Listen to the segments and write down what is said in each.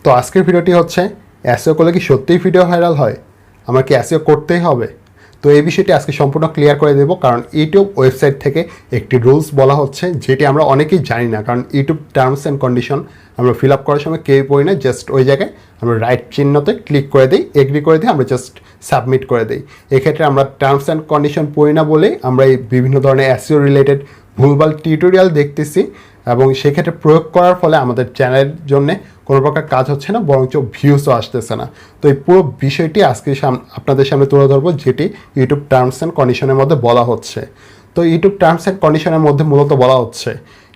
তো আজকের ভিডিওটি হচ্ছে এসইও করলে কি সত্যিই ভিডিও ভাইরাল হয়, আমার কি এসইও করতেই হবে? তো এই বিষয়টি আজকে সম্পূর্ণ ক্লিয়ার করে দেবো, কারণ ইউটিউব ওয়েবসাইট থেকে একটি রুলস বলা হচ্ছে যেটি আমরা অনেকেই জানি না। কারণ ইউটিউব টার্মস অ্যান্ড কন্ডিশন আমরা ফিল আপ করার সময় কেউই পড়ি না, জাস্ট ওই জায়গায় আমরা রাইট চিহ্নতে ক্লিক করে দিই, এগ্রি করে দিই, আমরা জাস্ট সাবমিট করে দিই। এক্ষেত্রে আমরা টার্মস অ্যান্ড কন্ডিশন পড়ি না বলেই আমরা এই বিভিন্ন ধরনের এসইও রিলেটেড ভুলভাল টিউটোরিয়াল দেখতেছি, এবং সেক্ষেত্রে প্রয়োগ করার ফলে আমাদের চ্যানেলের জন্যে কোনো প্রকার কাজ হচ্ছে না, বরঞ্চ ভিউসও আসতেছে না। তো এই পুরো বিষয়টি আজকে আপনাদের সামনে তুলে ধরবো, যেটি ইউটিউব টার্মস অ্যান্ড কন্ডিশনের মধ্যে বলা হচ্ছে। তো ইউটিউব টার্মস অ্যান্ড কন্ডিশনের মধ্যে মূলত বলা হচ্ছে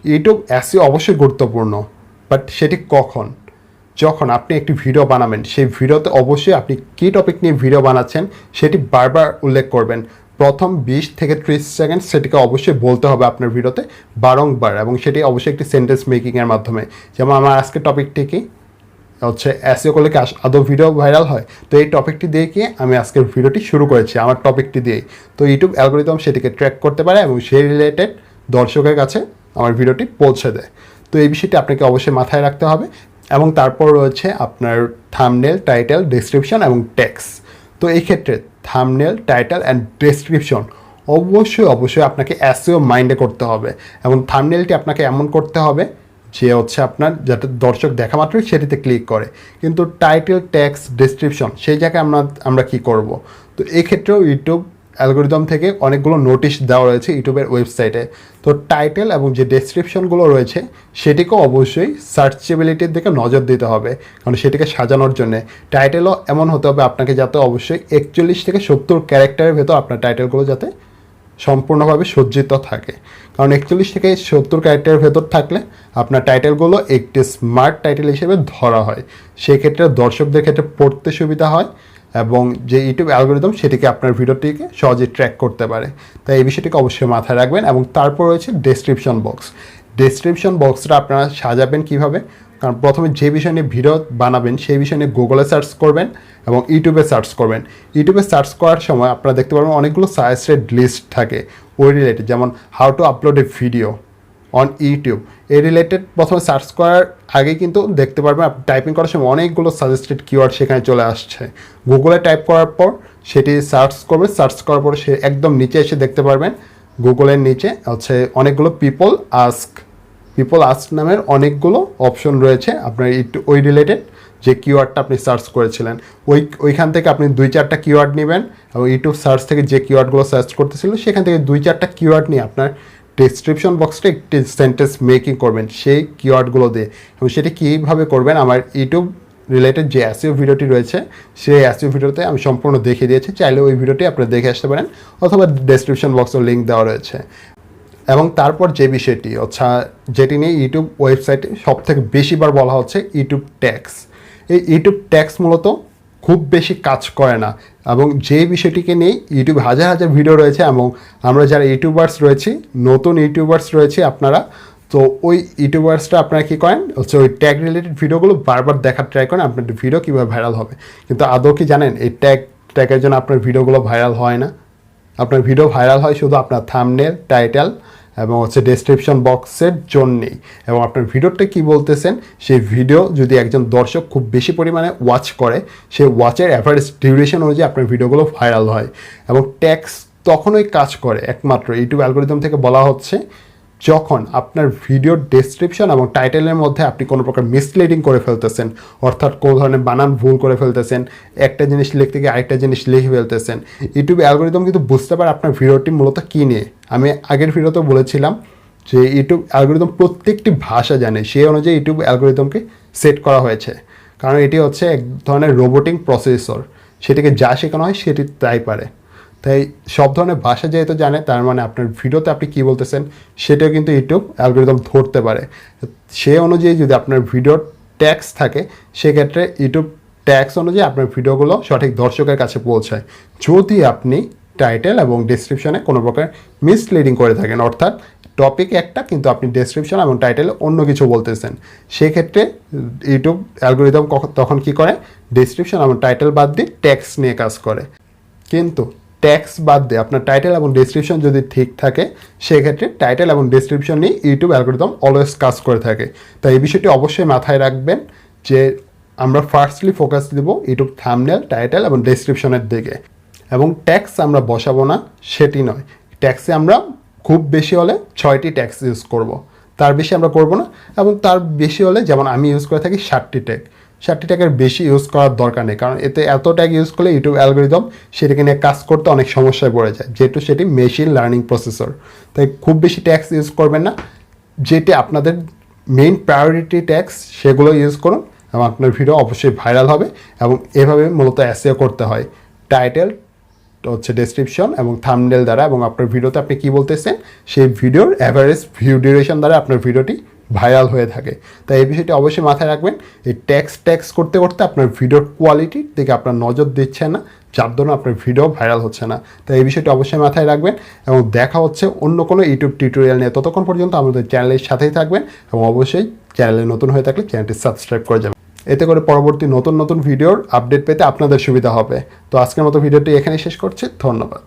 ইউটিউব এসইও অবশ্যই গুরুত্বপূর্ণ, বাট সেটি কখন? যখন আপনি একটি ভিডিও বানাবেন, সেই ভিডিওতে অবশ্যই আপনি কী টপিক নিয়ে ভিডিও বানাচ্ছেন সেটি বারবার উল্লেখ করবেন। প্রথম 20 থেকে 30 সেকেন্ড সেটিকে অবশ্যই বলতে হবে আপনার ভিডিওতে বারংবার, এবং সেটি অবশ্যই একটি সেন্টেন্স মেকিংয়ের মাধ্যমে। যেমন আমার আজকের টপিকটি কি হচ্ছে, এসইও করলে কি আদৌ ভিডিও ভাইরাল হয়? তো এই টপিকটি দিয়ে কি আমি আজকের ভিডিওটি শুরু করেছি আমার টপিকটি দিয়েই। তো ইউটিউব অ্যালগরিদম সেটিকে ট্র্যাক করতে পারে এবং সেই রিলেটেড দর্শকের কাছে আমার ভিডিওটি পৌঁছে দেয়। তো এই বিষয়টি আপনাকে অবশ্যই মাথায় রাখতে হবে। এবং তারপর রয়েছে আপনার থাম্বনেল, টাইটেল, ডেসক্রিপশন এবং টেক্সট। তো এই ক্ষেত্রে থাম্বনেল, টাইটেল অ্যান্ড ডেসক্রিপশন অবশ্যই আপনাকে এসইও মাইন্ডে করতে হবে, এবং থাম্বনেলটি আপনাকে এমন করতে হবে যে হচ্ছে আপনার যাতে দর্শক দেখা মাত্রই সেটিতে ক্লিক করে। কিন্তু টাইটেল, টেক্সট, ডেসক্রিপশন সেই জায়গায় আমরা কি করব? তো এই ক্ষেত্রেও ইউটিউব অ্যালগরিদম থেকে অনেকগুলো নোটিশ দেওয়া রয়েছে ইউটিউবের ওয়েবসাইটে। তো টাইটেল এবং যে ডেসক্রিপশনগুলো রয়েছে সেটিকেও অবশ্যই সার্চেবিলিটির দিকে নজর দিতে হবে, কারণ সেটিকে সাজানোর জন্যে টাইটেলও এমন হতে হবে আপনাকে যাতে অবশ্যই 41 থেকে 70 ক্যারেক্টারের ভেতর আপনার টাইটেলগুলো যাতে সম্পূর্ণভাবে সজ্জিত থাকে। কারণ 41 থেকে 70 ক্যারেক্টারের ভেতর থাকলে আপনার টাইটেলগুলো একটি স্মার্ট টাইটেল হিসেবে ধরা হয়, সেই ক্ষেত্রে দর্শকদের ক্ষেত্রে পড়তে সুবিধা হয়, এবং যে ইউটিউব অ্যালগরিদম সেটিকে আপনার ভিডিওটিকে সহজে ট্র্যাক করতে পারে। তাই এই বিষয়টিকে অবশ্যই মাথায় রাখবেন। এবং তারপর রয়েছে ডেসক্রিপশন বক্স। ডেসক্রিপশন বক্সটা আপনারা সাজাবেন কীভাবে? কারণ প্রথমে যে বিষয় নিয়ে ভিডিও বানাবেন সেই বিষয় নিয়ে গুগলে সার্চ করবেন এবং ইউটিউবে সার্চ করবেন। ইউটিউবে সার্চ করার সময় আপনারা দেখতে পারবেন অনেকগুলো সাজেস্টেড লিস্ট থাকে ওই রিলেটেড, যেমন how to upload A video on YouTube. এই রিলেটেড প্রথমে সার্চ করার আগে কিন্তু দেখতে পারবেন আপনি টাইপিং করার সময় অনেকগুলো সাজেস্টেড কিওয়ার্ড সেখানে চলে আসছে। গুগলে টাইপ করার পর সেটি সার্চ করবে, সার্চ করার পর সে একদম নিচে এসে দেখতে পারবেন গুগলের নিচে হচ্ছে অনেকগুলো পিপল আস্ক নামের অনেকগুলো অপশন রয়েছে আপনার ওই রিলেটেড যে কিওয়ার্ডটা আপনি সার্চ করেছিলেন। ওইখান থেকে আপনি 2-4টা কিওয়ার্ড নেবেন, এবং ইউটিউব সার্চ থেকে যে কিওয়ার্ডগুলো সার্চ করতেছিল সেখান থেকে 2-4টা কিওয়ার্ড নিয়ে আপনার ডেসক্রিপশন বক্সটা একটি সেন্টেন্স মেকিং করবেন সেই কিওয়ার্ডগুলো দিয়ে। এবং সেটি কীভাবে করবেন আমার ইউটিউব রিলেটেড যে এসইও ভিডিওটি রয়েছে সেই এসইও ভিডিওতে আমি সম্পূর্ণ দেখিয়ে দিয়েছি, চাইলে ওই ভিডিওটি আপনারা দেখে আসতে পারেন, অথবা ডেসক্রিপশন বক্সেও লিঙ্ক দেওয়া রয়েছে। এবং তারপর যে বিষয়টি হচ্ছে যেটি নিয়ে ইউটিউব ওয়েবসাইটে সবথেকে বেশিবার বলা হচ্ছে ইউটিউব ট্যাক্স। এই ইউটিউব ট্যাক্স মূলত খুব বেশি কাজ করে না, এবং যে বিষয়টিকে নিয়ে ইউটিউব হাজার হাজার ভিডিও রয়েছে, এবং আমরা যারা ইউটিউবার্স রয়েছি, নতুন ইউটিউবার্স রয়েছে আপনারা, তো ওই ইউটিউবার্সটা আপনারা কী করেন হচ্ছে ওই ট্যাগ রিলেটেড ভিডিওগুলো বারবার দেখার ট্রাই করেন আপনার ভিডিও কীভাবে ভাইরাল হবে। কিন্তু আদৌ কি জানেন এই ট্যাগের জন্য আপনার ভিডিওগুলো ভাইরাল হয় না? আপনার ভিডিও ভাইরাল হয় শুধু আপনার থাম্বনেল, টাইটেল এবং হচ্ছে ডেসক্রিপশন বক্সের জন্যেই। এবং আপনার ভিডিওটা কি বলতেছেন সেই ভিডিও যদি একজন দর্শক খুব বেশি পরিমাণে ওয়াচ করে, সেই ওয়াচের অ্যাভারেজ ডিউরেশন অনুযায়ী আপনার ভিডিওগুলো ভাইরাল হয়। এবং ট্যাক্স তখনই কাজ করে একমাত্র ইউটিউব অ্যালগরিদম থেকে বলা হচ্ছে যখন আপনার ভিডিওর ডেসক্রিপশন এবং টাইটেলের মধ্যে আপনি কোনো প্রকার মিসলিডিং করে ফেলতেছেন, অর্থাৎ কোনো ধরনের বানান ভুল করে ফেলতেছেন, একটা জিনিস লিখতে গিয়ে আরেকটা জিনিস লিখে ফেলতেছেন। ইউটিউব অ্যালগরিদম কিন্তু বুঝতে পারে আপনার ভিডিওটি মূলত কী নিয়ে। আমি আগের ভিডিওতে বলেছিলাম যে ইউটিউব অ্যালগরিদম প্রত্যেকটি ভাষা জানে, সেই অনুযায়ী ইউটিউব অ্যালগরিদমকে সেট করা হয়েছে। কারণ এটি হচ্ছে এক ধরনের রোবোটিক প্রসেসর, সেটিকে যা শেখানো হয় সেটি তাই পারে। তাই সব ধরনের ভাষা যেহেতু জানে, তার মানে আপনার ভিডিওতে আপনি কী বলতেছেন সেটাও কিন্তু ইউটিউব অ্যালগরিদম ধরতে পারে। সে অনুযায়ী যদি আপনার ভিডিওর ট্যাক্স থাকে, সেক্ষেত্রে ইউটিউব ট্যাক্স অনুযায়ী আপনার ভিডিওগুলো সঠিক দর্শকের কাছে পৌঁছায়। যদি আপনি টাইটেল এবং ডেসক্রিপশনে কোনো প্রকার মিসলিডিং করে থাকেন, অর্থাৎ টপিক একটা কিন্তু আপনি ডেসক্রিপশন এবং টাইটেলে অন্য কিছু বলতেছেন, সেক্ষেত্রে ইউটিউব অ্যালগরিদম তখন কী করে, ডেসক্রিপশন এবং টাইটেল বাদ দিয়ে ট্যাক্স নিয়ে কাজ করে। কিন্তু ট্যাক্স বাদ দিয়ে আপনার টাইটেল এবং ডেসক্রিপশন যদি ঠিক থাকে, সেক্ষেত্রে টাইটেল এবং ডেসক্রিপশন নিয়ে ইউটিউব অ্যালগরিদম অলওয়েজ কাজ করে থাকে। তাই এই বিষয়টি অবশ্যই মাথায় রাখবেন যে আমরা ফার্স্টলি ফোকাস দেব ইউটিউব থাম্বনেল, টাইটেল এবং ডেসক্রিপশনের দিকে। এবং ট্যাক্স আমরা বসাবো না সেটি নয়, ট্যাক্সে আমরা খুব বেশি হলে 6টি ট্যাক্স ইউজ করব, তার বেশি আমরা করব না। এবং তার বেশি হলে যেমন আমি ইউজ করে থাকি 7টি ট্যাগ, 7টি ট্যাগের বেশি ইউজ করার দরকার নেই, কারণ এতে এত ট্যাগ ইউজ করলে ইউটিউব অ্যালগোরিদম সেটাকে নিয়ে কাজ করতে অনেক সমস্যায় পড়ে যায়, যেহেতু সেটি মেশিন লার্নিং প্রসেসর। তাই খুব বেশি ট্যাক্স ইউজ করবেন না, যেটি আপনাদের মেইন প্রায়োরিটি ট্যাক্স সেগুলো ইউজ করুন এবং আপনার ভিডিও অবশ্যই ভাইরাল হবে। এবং এভাবে মূলত এসইও করতে হয়, টাইটেল হচ্ছে ডেসক্রিপশন এবং থাম্বনেল দ্বারা, এবং আপনার ভিডিওতে আপনি কী বলতেছেন সেই ভিডিওর অ্যাভারেজ ভিউ ডিউরেশন দ্বারা আপনার ভিডিওটি ভাইরাল হয়ে থাকে। তাই এই বিষয়টি অবশ্যই মাথায় রাখবেন। এই ট্যাক্স করতে করতে আপনার ভিডিওর কোয়ালিটির দিকে আপনার নজর দিচ্ছেন না, যার জন্য আপনার ভিডিও ভাইরাল হচ্ছে না। তাই এই বিষয়টি অবশ্যই মাথায় রাখবেন এবং দেখা হচ্ছে অন্য কোনো ইউটিউব টিউটোরিয়াল নিয়ে। ততক্ষণ পর্যন্ত আমাদের চ্যানেলের সাথেই থাকবেন এবং অবশ্যই চ্যানেলে নতুন হয়ে থাকলে চ্যানেলটি সাবস্ক্রাইব করে যাবেন, এতে করে পরবর্তী নতুন নতুন ভিডিওর আপডেট পেতে আপনাদের সুবিধা হবে। তো আজকের মতো ভিডিওটি এখানেই শেষ করছি, ধন্যবাদ।